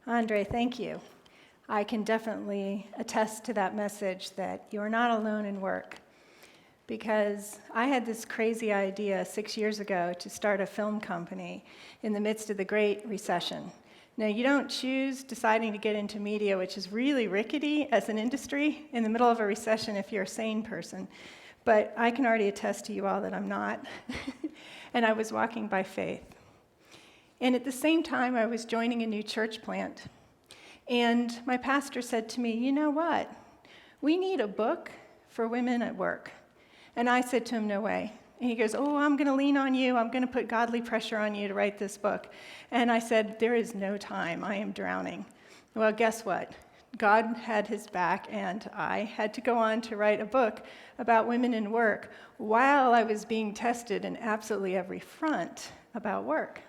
Andre, thank you. I can definitely attest to that message that you're not alone in work. Because I had this crazy idea 6 years ago to start a film company in the midst of the Great Recession. Now, you don't choose deciding to get into media, which is really rickety as an industry, in the middle of a recession if you're a sane person. But I can already attest to you all that I'm not. And I was walking by faith. And at the same time, I was joining a new church plant. And my pastor said to me, you know what? We need a book for women at work. And I said to him, no way. And he goes, oh, I'm going to lean on you. I'm going to put godly pressure on you to write this book. And I said, there is no time. I am drowning. Well, guess what? God had his back, and I had to go on to write a book about women in work while I was being tested in absolutely every front about work.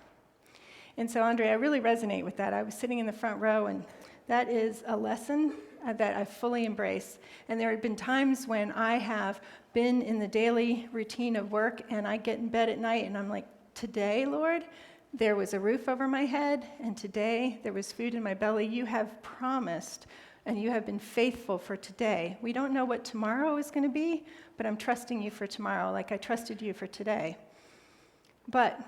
And so, Andre, I really resonate with that. I was sitting in the front row, and that is a lesson that I fully embrace. And there have been times when I have been in the daily routine of work, and I get in bed at night, and I'm like, today, Lord, there was a roof over my head, and today there was food in my belly. You have promised, and you have been faithful for today. We don't know what tomorrow is going to be, but I'm trusting you for tomorrow like I trusted you for today. But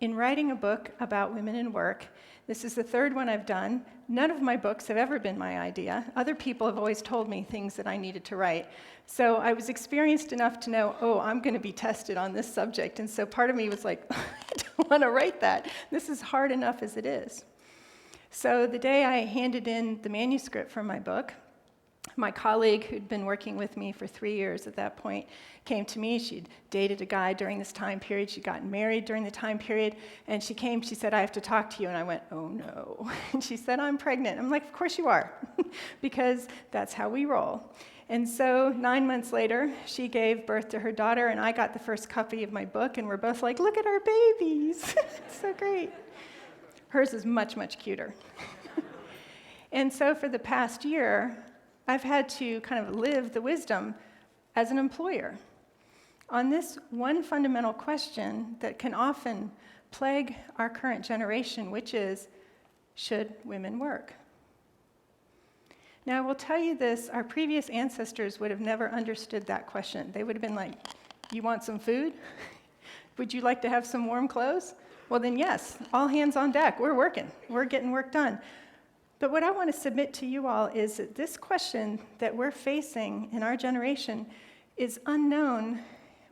in writing a book about women in work, this is the third one I've done. None of my books have ever been my idea. Other people have always told me things that I needed to write. So I was experienced enough to know, oh, I'm going to be tested on this subject. And so part of me was like, I don't want to write that. This is hard enough as it is. So the day I handed in the manuscript for my book, my colleague, who'd been working with me for 3 years at that point, came to me. She'd dated a guy during this time period. She'd gotten married during the time period. And she came, she said, I have to talk to you. And I went, oh, no. And she said, I'm pregnant. I'm like, of course you are, because that's how we roll. And so 9 months later, she gave birth to her daughter, and I got the first copy of my book, and we're both like, look at our babies. It's so great. Hers is much, much cuter. And so for the past year, I've had to kind of live the wisdom as an employer on this one fundamental question that can often plague our current generation, which is, should women work? Now, I will tell you this, our previous ancestors would have never understood that question. They would have been like, you want some food? Would you like to have some warm clothes? Well, then yes, all hands on deck. We're working. We're getting work done. But what I want to submit to you all is that this question that we're facing in our generation is unknown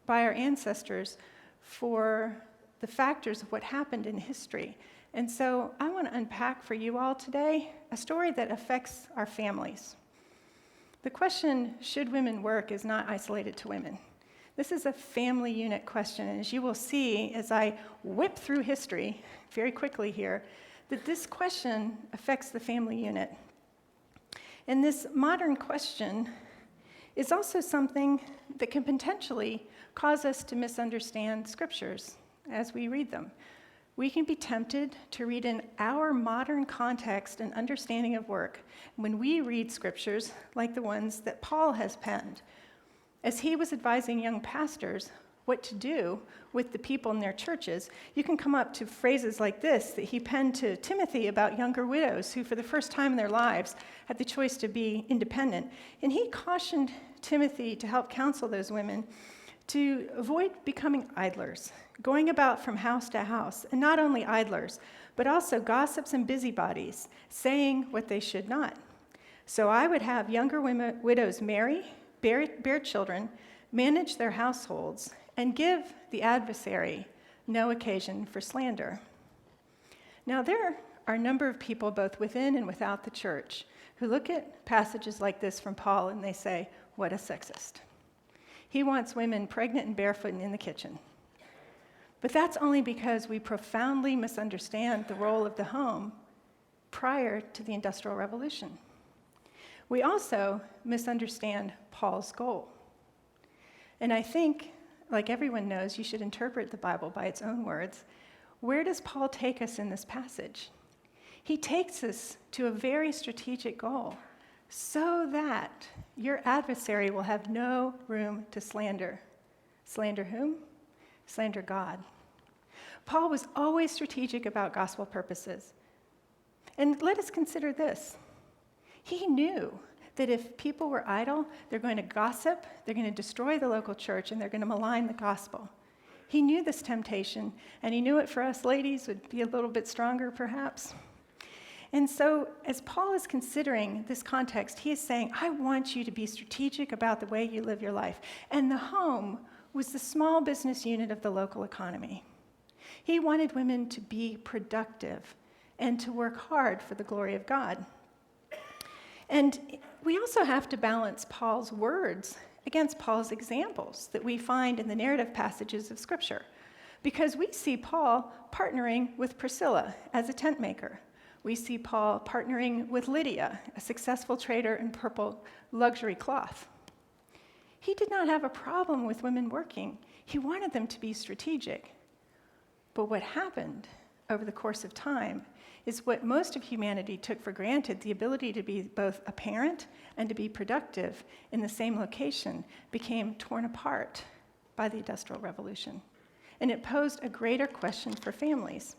by our ancestors for the factors of what happened in history. And so I want to unpack for you all today a story that affects our families. The question, should women work, is not isolated to women. This is a family unit question, and as you will see as I whip through history very quickly here, that this question affects the family unit. And this modern question is also something that can potentially cause us to misunderstand scriptures as we read them. We can be tempted to read in our modern context and understanding of work when we read scriptures like the ones that Paul has penned. As he was advising young pastors what to do with the people in their churches, you can come up to phrases like this that he penned to Timothy about younger widows who, for the first time in their lives, had the choice to be independent. And he cautioned Timothy to help counsel those women to avoid becoming idlers, going about from house to house, and not only idlers, but also gossips and busybodies, saying what they should not. So I would have younger widows marry, bear children, manage their households, and give the adversary no occasion for slander. Now, there are a number of people, both within and without the church, who look at passages like this from Paul and they say, what a sexist. He wants women pregnant and barefoot and in the kitchen. But that's only because we profoundly misunderstand the role of the home prior to the Industrial Revolution. We also misunderstand Paul's goal. And I think, like everyone knows, you should interpret the Bible by its own words. Where does Paul take us in this passage? He takes us to a very strategic goal, so that your adversary will have no room to slander. Slander whom? Slander God. Paul was always strategic about gospel purposes. And let us consider this. He knew that if people were idle, they're going to gossip, they're going to destroy the local church, and they're going to malign the gospel. He knew this temptation, and he knew it for us ladies would be a little bit stronger, perhaps. And so, as Paul is considering this context, he is saying, I want you to be strategic about the way you live your life. And the home was the small business unit of the local economy. He wanted women to be productive and to work hard for the glory of God. And we also have to balance Paul's words against Paul's examples that we find in the narrative passages of Scripture. Because we see Paul partnering with Priscilla as a tent maker. We see Paul partnering with Lydia, a successful trader in purple luxury cloth. He did not have a problem with women working. He wanted them to be strategic. But what happened over the course of time is what most of humanity took for granted, the ability to be both a parent and to be productive in the same location, became torn apart by the Industrial Revolution. And it posed a greater question for families.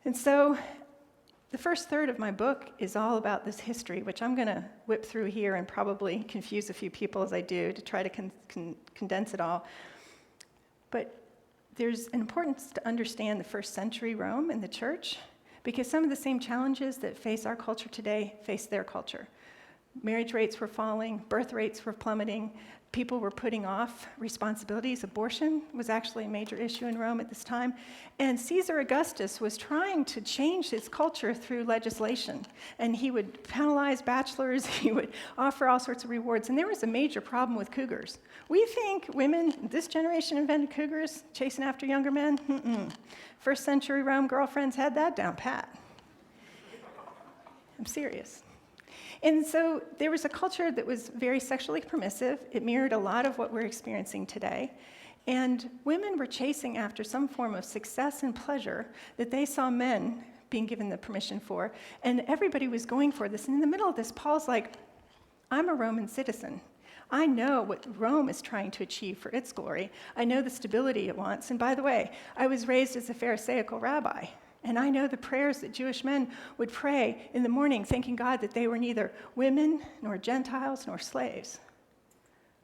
And so the first third of my book is all about this history, which I'm going to whip through here and probably confuse a few people as I do to try to condense it all. But there's an importance to understand the first century Rome and the church, because some of the same challenges that face our culture today face their culture. Marriage rates were falling, birth rates were plummeting, people were putting off responsibilities. Abortion was actually a major issue in Rome at this time. And Caesar Augustus was trying to change his culture through legislation. And he would penalize bachelors, he would offer all sorts of rewards. And there was a major problem with cougars. We think women, this generation invented cougars, chasing after younger men. First century Rome girlfriends had that down pat. I'm serious. And so there was a culture that was very sexually permissive. It mirrored a lot of what we're experiencing today. And women were chasing after some form of success and pleasure that they saw men being given the permission for. And everybody was going for this. And in the middle of this, Paul's like, I'm a Roman citizen. I know what Rome is trying to achieve for its glory. I know the stability it wants. And by the way, I was raised as a Pharisaical rabbi. And I know the prayers that Jewish men would pray in the morning, thanking God that they were neither women, nor Gentiles, nor slaves.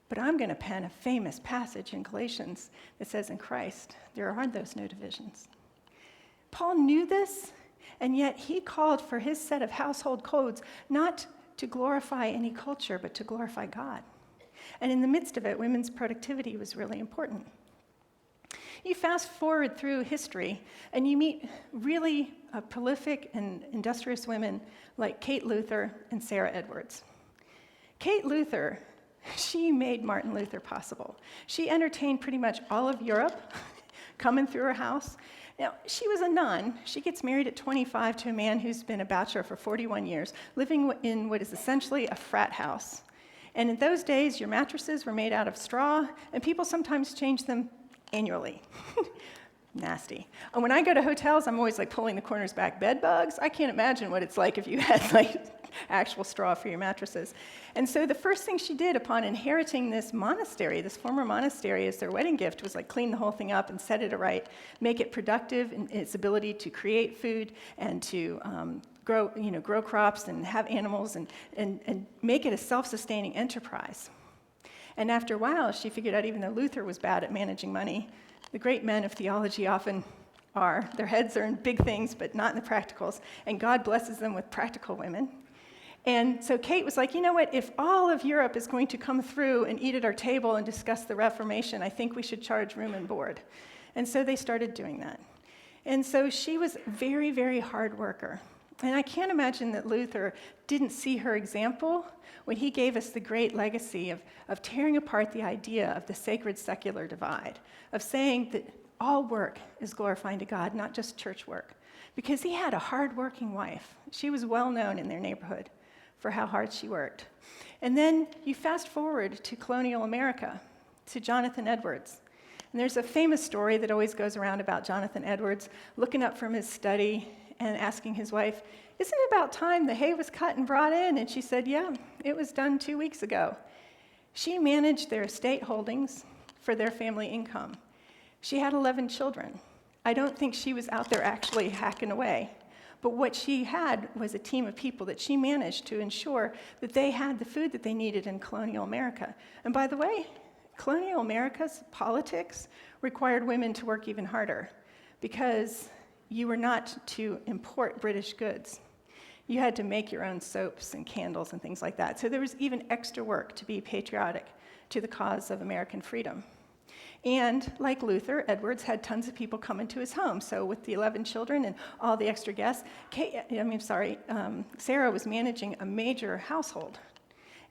But I'm going to pen a famous passage in Galatians that says, in Christ, there are those no divisions. Paul knew this, and yet he called for his set of household codes not to glorify any culture, but to glorify God. And in the midst of it, women's productivity was really important. You fast forward through history, and you meet really prolific and industrious women like Kate Luther and Sarah Edwards. Kate Luther, she made Martin Luther possible. She entertained pretty much all of Europe coming through her house. Now, she was a nun. She gets married at 25 to a man who's been a bachelor for 41 years, living in what is essentially a frat house. And in those days, your mattresses were made out of straw, and people sometimes changed them annually. Nasty. And when I go to hotels, I'm always like pulling the corners back. Bed bugs? I can't imagine what it's like if you had like actual straw for your mattresses. And so the first thing she did upon inheriting this monastery, this former monastery as their wedding gift, was like clean the whole thing up and set it aright, make it productive in its ability to create food and to grow crops and have animals and make it a self-sustaining enterprise. And after a while, she figured out even though Luther was bad at managing money, the great men of theology often are. Their heads are in big things, but not in the practicals. And God blesses them with practical women. And so Kate was like, you know what? If all of Europe is going to come through and eat at our table and discuss the Reformation, I think we should charge room and board. And so they started doing that. And so she was a very, very hard worker. And I can't imagine that Luther didn't see her example when he gave us the great legacy of tearing apart the idea of the sacred-secular divide, of saying that all work is glorifying to God, not just church work. Because he had a hard-working wife. She was well known in their neighborhood for how hard she worked. And then you fast forward to colonial America, to Jonathan Edwards. And there's a famous story that always goes around about Jonathan Edwards looking up from his study and asking his wife, isn't it about time the hay was cut and brought in? And she said, yeah, it was done 2 weeks ago. She managed their estate holdings for their family income. She had 11 children. I don't think she was out there actually hacking away. But what she had was a team of people that she managed to ensure that they had the food that they needed in colonial America. And by the way, colonial America's politics required women to work even harder because you were not to import British goods. You had to make your own soaps and candles and things like that. So there was even extra work to be patriotic to the cause of American freedom. And like Luther, Edwards had tons of people come into his home. So with the 11 children and all the extra guests, Sarah was managing a major household.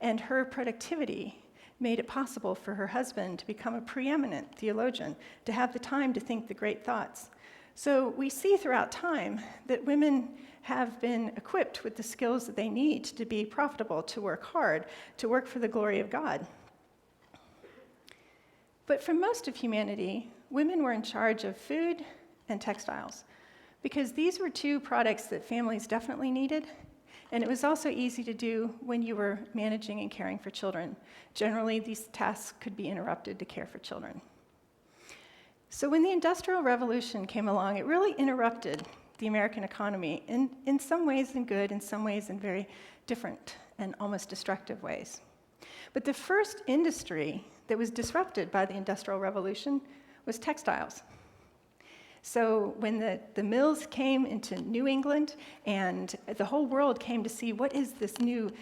And her productivity made it possible for her husband to become a preeminent theologian, to have the time to think the great thoughts. So we see throughout time that women have been equipped with the skills that they need to be profitable, to work hard, to work for the glory of God. But for most of humanity, women were in charge of food and textiles, because these were two products that families definitely needed, and it was also easy to do when you were managing and caring for children. Generally, these tasks could be interrupted to care for children. So when the Industrial Revolution came along, it really interrupted the American economy in some ways in good, in some ways in very different and almost destructive ways. But the first industry that was disrupted by the Industrial Revolution was textiles. So when the mills came into New England and the whole world came to see what is this new,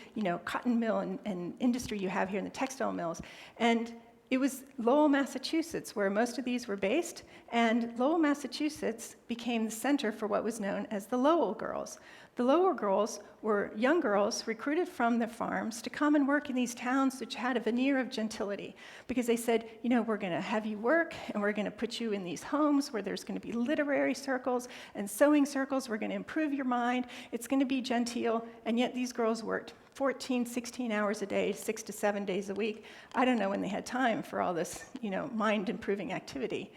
cotton mill and industry you have here in the textile mills, and it was Lowell, Massachusetts, where most of these were based, and Lowell, Massachusetts became the center for what was known as the Lowell Girls. The Lowell Girls were young girls recruited from the farms to come and work in these towns which had a veneer of gentility, because they said, we're going to have you work, and we're going to put you in these homes where there's going to be literary circles and sewing circles. We're going to improve your mind. It's going to be genteel, and yet these girls worked 14, 16 hours a day, 6 to 7 days a week. I don't know when they had time for all this, mind-improving activity.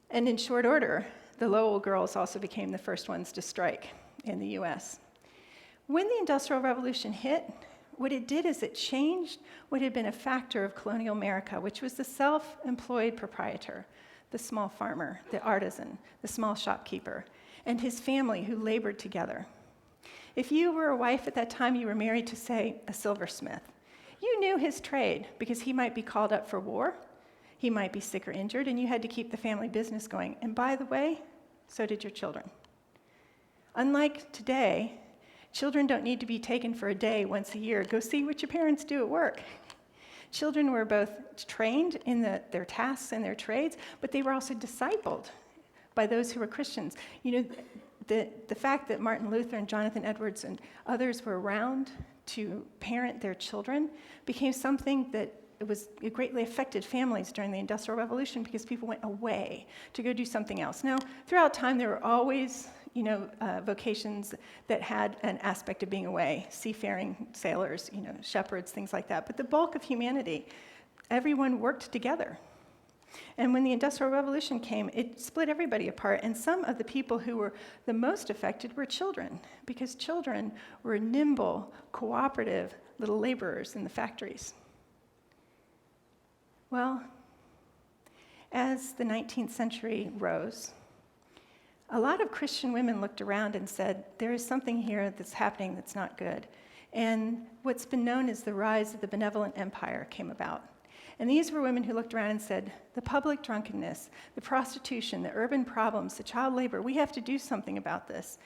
And in short order, the Lowell Girls also became the first ones to strike in the US. When the Industrial Revolution hit, what it did is it changed what had been a factor of colonial America, which was the self-employed proprietor, the small farmer, the artisan, the small shopkeeper, and his family who labored together. If you were a wife at that time, you were married to, say, a silversmith. You knew his trade because he might be called up for war, he might be sick or injured, and you had to keep the family business going. And by the way, so did your children. Unlike today, children don't need to be taken for a day once a year. Go see what your parents do at work. Children were both trained in their tasks and their trades, but they were also discipled by those who were Christians. The fact that Martin Luther and Jonathan Edwards and others were around to parent their children became something that it greatly affected families during the Industrial Revolution, because people went away to go do something else. Now, throughout time, there were always vocations that had an aspect of being away, seafaring sailors, shepherds, things like that. But the bulk of humanity, everyone worked together. And when the Industrial Revolution came, it split everybody apart, and some of the people who were the most affected were children, because children were nimble, cooperative little laborers in the factories. Well, as the 19th century rose, a lot of Christian women looked around and said, there is something here that's happening that's not good. And what's been known as the rise of the Benevolent Empire came about. And these were women who looked around and said, the public drunkenness, the prostitution, the urban problems, the child labor, we have to do something about this.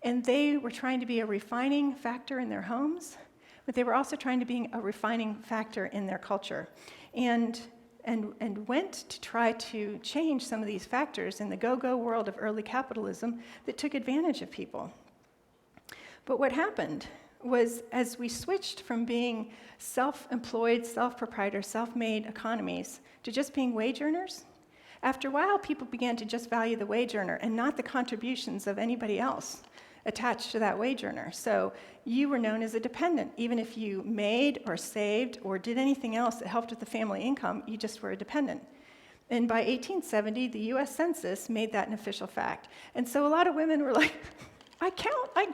And they were trying to be a refining factor in their homes, but they were also trying to be a refining factor in their culture. And went to try to change some of these factors in the go-go world of early capitalism that took advantage of people. But what happened was, as we switched from being self-employed, self-proprietor, self-made economies to just being wage earners, after a while people began to just value the wage earner and not the contributions of anybody else attached to that wage earner. So you were known as a dependent. Even if you made or saved or did anything else that helped with the family income, you just were a dependent. And by 1870, the US Census made that an official fact. And so a lot of women were like, I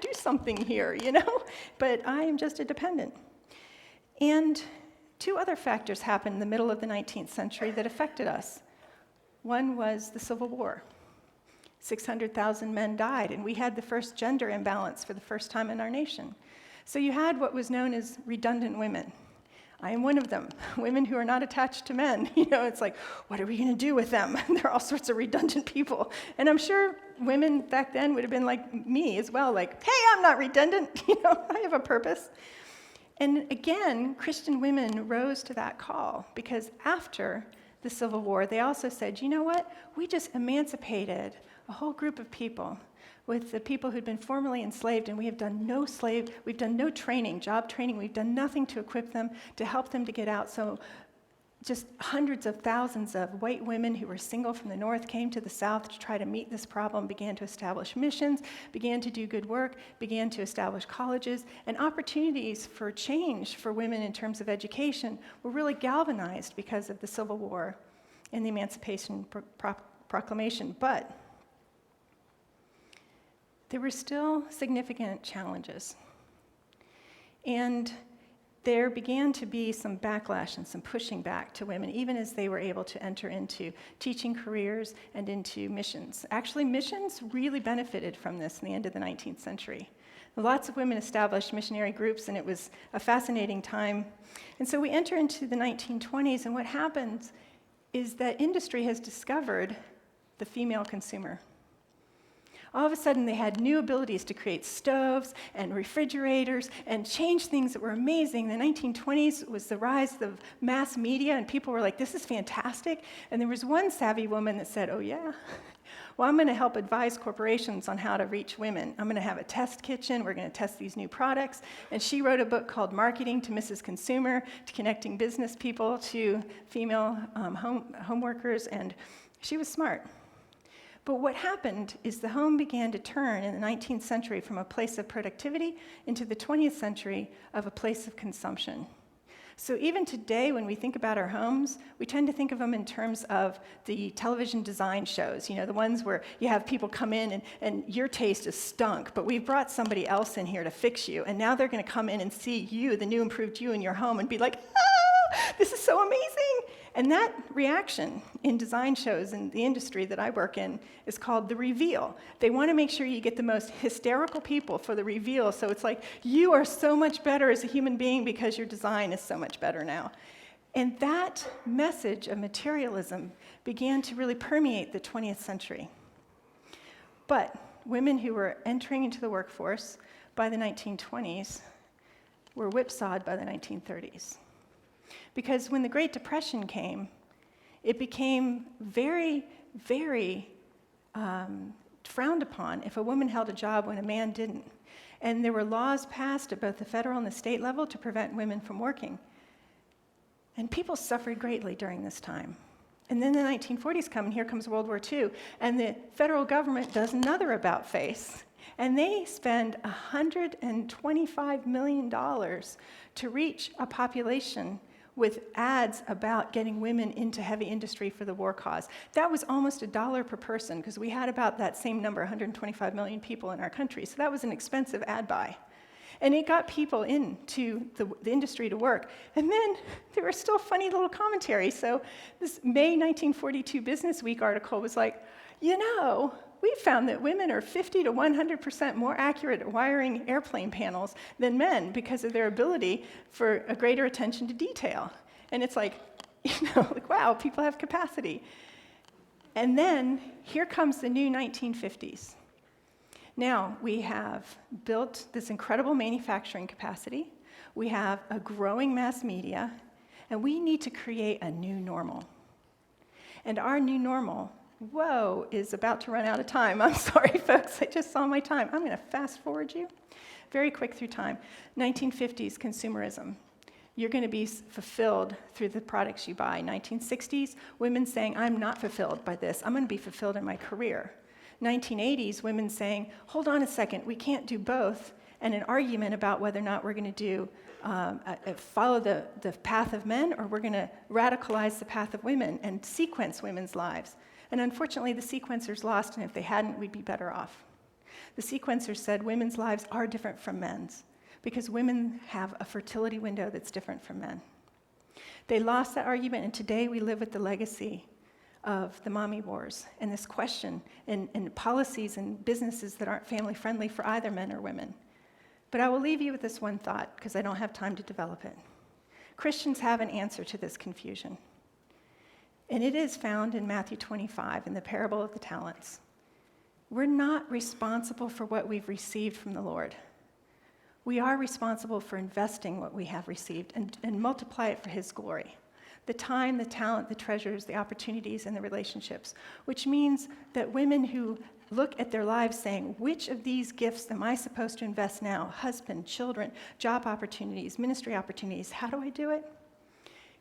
do something here, but I am just a dependent. And two other factors happened in the middle of the 19th century that affected us. One was the Civil War. 600,000 men died, and we had the first gender imbalance for the first time in our nation. So you had what was known as redundant women. I am one of them, women who are not attached to men. It's like, what are we going to do with them? There are all sorts of redundant people. And I'm sure women back then would have been like me as well, like, hey, I'm not redundant, I have a purpose. And again, Christian women rose to that call, because after the Civil War, they also said, you know what? We just emancipated a whole group of people with the people who'd been formerly enslaved, and we've done no training, job training, we've done nothing to equip them, to help them to get out. So just hundreds of thousands of white women who were single from the North came to the South to try to meet this problem, began to establish missions, began to do good work, began to establish colleges, and opportunities for change for women in terms of education were really galvanized because of the Civil War and the Emancipation Proclamation. But there were still significant challenges. And there began to be some backlash and some pushing back to women, even as they were able to enter into teaching careers and into missions. Actually, missions really benefited from this in the end of the 19th century. Lots of women established missionary groups, and it was a fascinating time. And so we enter into the 1920s, and what happens is that industry has discovered the female consumer. All of a sudden, they had new abilities to create stoves and refrigerators and change things that were amazing. The 1920s was the rise of mass media, and people were like, this is fantastic. And there was one savvy woman that said, oh yeah, well, I'm going to help advise corporations on how to reach women. I'm going to have a test kitchen. We're going to test these new products. And she wrote a book called Marketing to Mrs. Consumer, to connecting business people to female home workers, and she was smart. But what happened is the home began to turn in the 19th century from a place of productivity into the 20th century of a place of consumption. So even today, when we think about our homes, we tend to think of them in terms of the television design shows, the ones where you have people come in and your taste is stunk, but we've brought somebody else in here to fix you, and now they're going to come in and see you, the new improved you in your home, and be like, this is so amazing. And that reaction in design shows in the industry that I work in is called the reveal. They want to make sure you get the most hysterical people for the reveal, so it's like, you are so much better as a human being because your design is so much better now. And that message of materialism began to really permeate the 20th century. But women who were entering into the workforce by the 1920s were whipsawed by the 1930s. Because when the Great Depression came, it became very, very frowned upon if a woman held a job when a man didn't. And there were laws passed at both the federal and the state level to prevent women from working. And people suffered greatly during this time. And then the 1940s come, and here comes World War II, and the federal government does another about-face. And they spend $125 million to reach a population with ads about getting women into heavy industry for the war cause. That was almost $1 per person, because we had about that same number, 125 million people in our country. So that was an expensive ad buy. And it got people into the industry to work. And then there were still funny little commentaries. So this May 1942 Business Week article was like, we found that women are 50 to 100% more accurate at wiring airplane panels than men because of their ability for a greater attention to detail. And it's like, wow, people have capacity. And then here comes the new 1950s. Now, we have built this incredible manufacturing capacity. We have a growing mass media, and we need to create a new normal. And our new normal, is about to run out of time. I'm sorry, folks, I just saw my time. I'm going to fast forward you very quick through time. 1950s, consumerism. You're going to be fulfilled through the products you buy. 1960s, women saying, I'm not fulfilled by this. I'm going to be fulfilled in my career. 1980s, women saying, hold on a second, we can't do both, and an argument about whether or not we're going to do follow the path of men, or we're going to radicalize the path of women and sequence women's lives. And unfortunately, the sequencers lost, and if they hadn't, we'd be better off. The sequencers said women's lives are different from men's because women have a fertility window that's different from men. They lost that argument, and today we live with the legacy of the mommy wars and this question and policies and businesses that aren't family friendly for either men or women. But I will leave you with this one thought because I don't have time to develop it. Christians have an answer to this confusion. And it is found in Matthew 25 in the parable of the talents. We're not responsible for what we've received from the Lord. We are responsible for investing what we have received and multiply it for his glory. The time, the talent, the treasures, the opportunities, and the relationships, which means that women who look at their lives saying, which of these gifts am I supposed to invest now? Husband, children, job opportunities, ministry opportunities, how do I do it?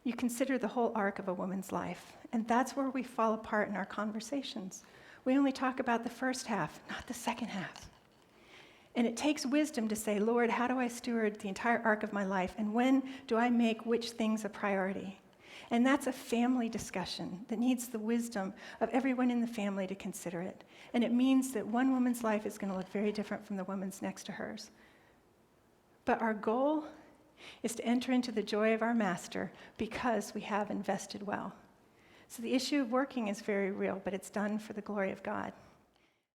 You consider the whole arc of a woman's life, and that's where we fall apart in our conversations. We only talk about the first half, not the second half. And it takes wisdom to say, Lord, how do I steward the entire arc of my life, and when do I make which things a priority? And that's a family discussion that needs the wisdom of everyone in the family to consider it. And it means that one woman's life is going to look very different from the woman's next to hers. But our goal is to enter into the joy of our master because we have invested well. So the issue of working is very real, but it's done for the glory of God.